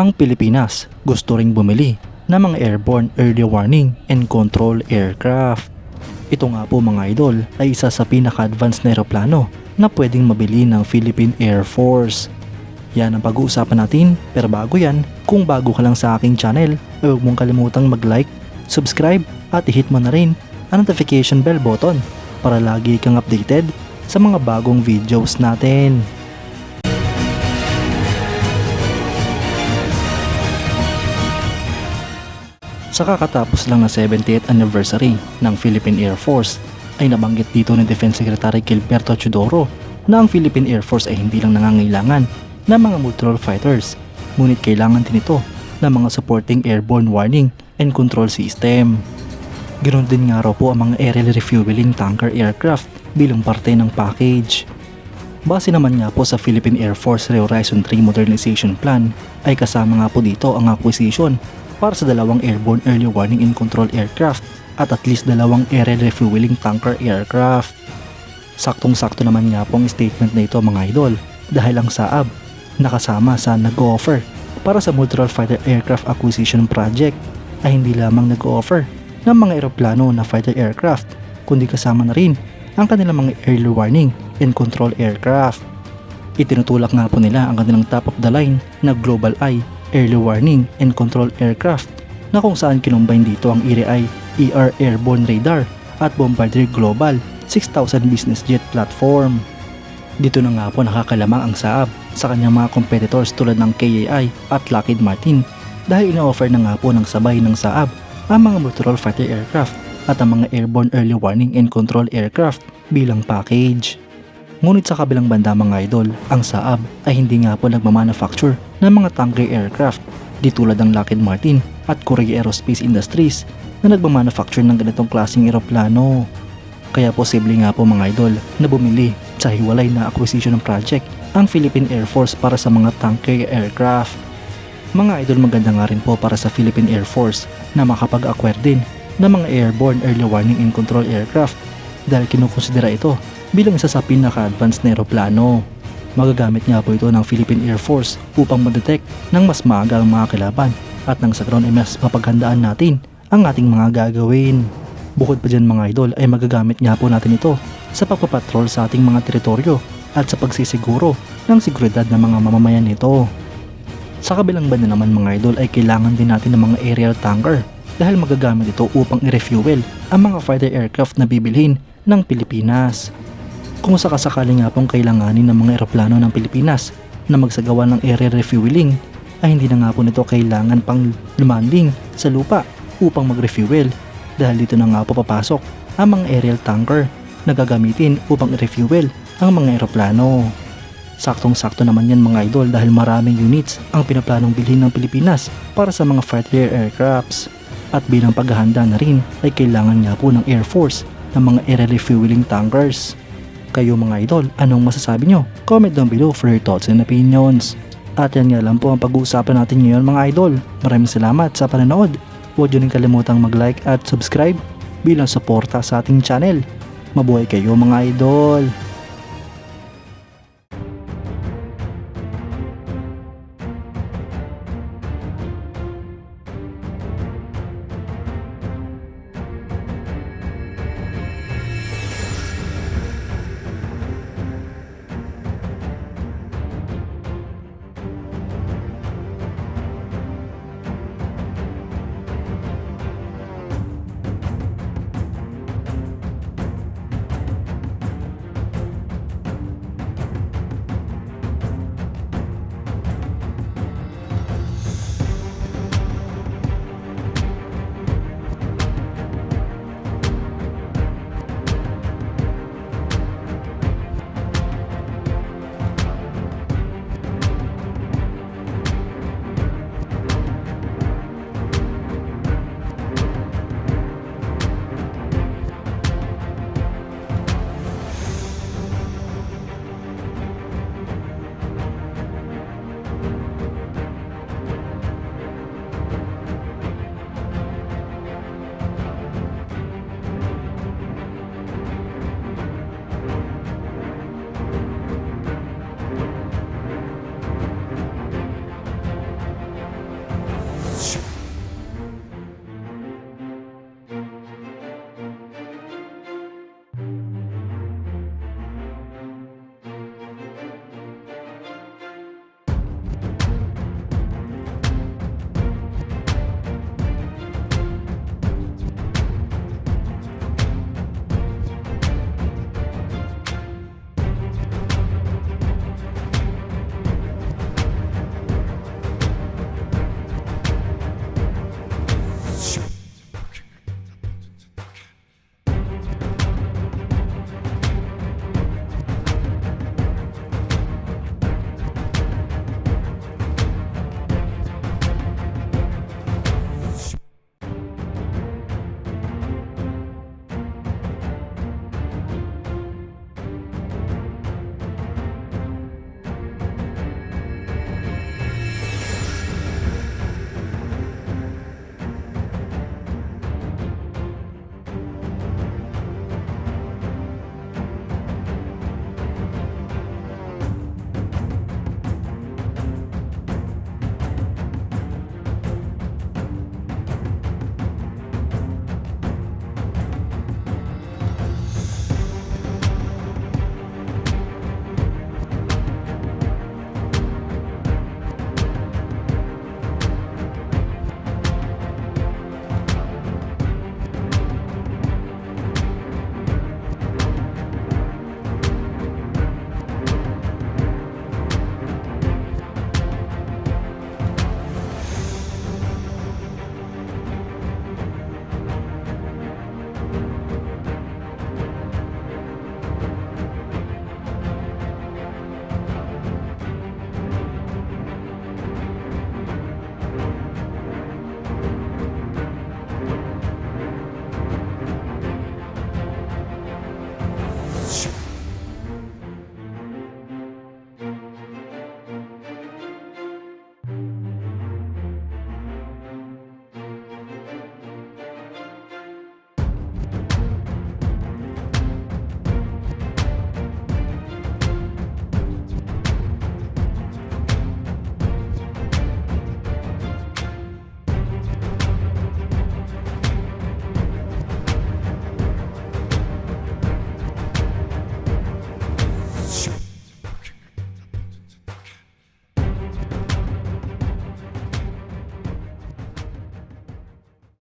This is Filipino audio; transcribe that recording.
Ang Pilipinas gusto ring bumili ng mga airborne early warning and control aircraft. Ito nga po mga idol ay isa sa pinaka-advanced na aeroplano na pwedeng mabili ng Philippine Air Force. Yan ang pag-uusapan natin, pero bago yan, kung bago ka lang sa aking channel, ay huwag mong kalimutang mag-like, subscribe at i-hit mo na rin ang notification bell button para lagi kang updated sa mga bagong videos natin. Sa kakatapos lang na 70th anniversary ng Philippine Air Force ay nabanggit dito ni Defense Secretary Gilberto Teodoro na ang Philippine Air Force ay hindi lang nangangailangan ng mga multi-role fighters, ngunit kailangan din ito ng mga supporting airborne warning and control system. Ganoon din nga raw po ang mga aerial refueling tanker aircraft bilang parte ng package. Base naman nga po sa Philippine Air Force Rehorizon 3 Modernization Plan ay kasama nga po dito ang acquisition para sa dalawang airborne early warning and control aircraft at least dalawang aerial refueling tanker aircraft. Saktong-sakto naman nga po ang statement na ito mga idol dahil ang Saab nakasama sa nag-o-offer para sa multi-role fighter aircraft acquisition project ay hindi lamang nag-o-offer ng mga eroplano na fighter aircraft kundi kasama na rin ang kanilang mga early warning and control aircraft. Itinutulak nga po nila ang kanilang top of the line na Global Eye Early Warning and Control Aircraft na kung saan kinumbine dito ang ERI ER Airborne Radar at Bombardier Global 6000 business jet platform. Dito na nga po nakakalamang ang Saab sa kanyang mga competitors tulad ng KAI at Lockheed Martin dahil ina-offer na nga po ng sabay ng Saab ang mga multi-role fighter aircraft at ang mga airborne early warning and control aircraft bilang package. Ngunit sa kabilang banda mga idol, ang Saab ay hindi nga po nagmamanufacture ng mga tanker aircraft di tulad ng Lockheed Martin at Korea Aerospace Industries na nagmamanufacture ng ganitong klaseng eroplano. Kaya posible nga po mga idol na bumili sa hiwalay na acquisition ng project ang Philippine Air Force para sa mga tanker aircraft. Mga idol, maganda nga rin po para sa Philippine Air Force na makapag-acquire din ng mga airborne early warning and control aircraft dahil kinukonsidera ito bilang isa sa pinaka-advanced na aeroplano. Magagamit nga po ito ng Philippine Air Force upang ma-detect ng mas maaga ang mga kalaban at nang sa ground ay mas mapaghandaan natin ang ating mga gagawin. Bukod pa dyan mga idol ay magagamit nga po natin ito sa pagpapatrol sa ating mga teritoryo at sa pagsisiguro ng seguridad ng mga mamamayan nito. Sa kabilang banda naman mga idol ay kailangan din natin ng mga aerial tanker dahil magagamit ito upang i-refuel ang mga fighter aircraft na bibilhin ng Pilipinas. Kung sakasakali nga pong kailanganin ng mga eroplano ng Pilipinas na magsagawa ng aerial refueling ay hindi na nga po nito kailangan pang lumanding sa lupa upang mag-refuel dahil dito na nga po papasok ang mga aerial tanker na gagamitin upang i-refuel ang mga eroplano. Saktong-sakto naman yan mga idol dahil maraming units ang pinaplanong bilhin ng Pilipinas para sa mga fighter aircrafts at bilang paghahanda na rin ay kailangan nga po ng Air Force ng mga aerial refueling tankers. Kayo mga idol, anong masasabi nyo? Comment down below for your thoughts and opinions. At yan nga lang po ang pag-uusapan natin ngayon mga idol. Maraming salamat sa panonood. Huwag nyo rin kalimutang mag-like at subscribe bilang suporta sa ating channel. Mabuhay kayo mga idol!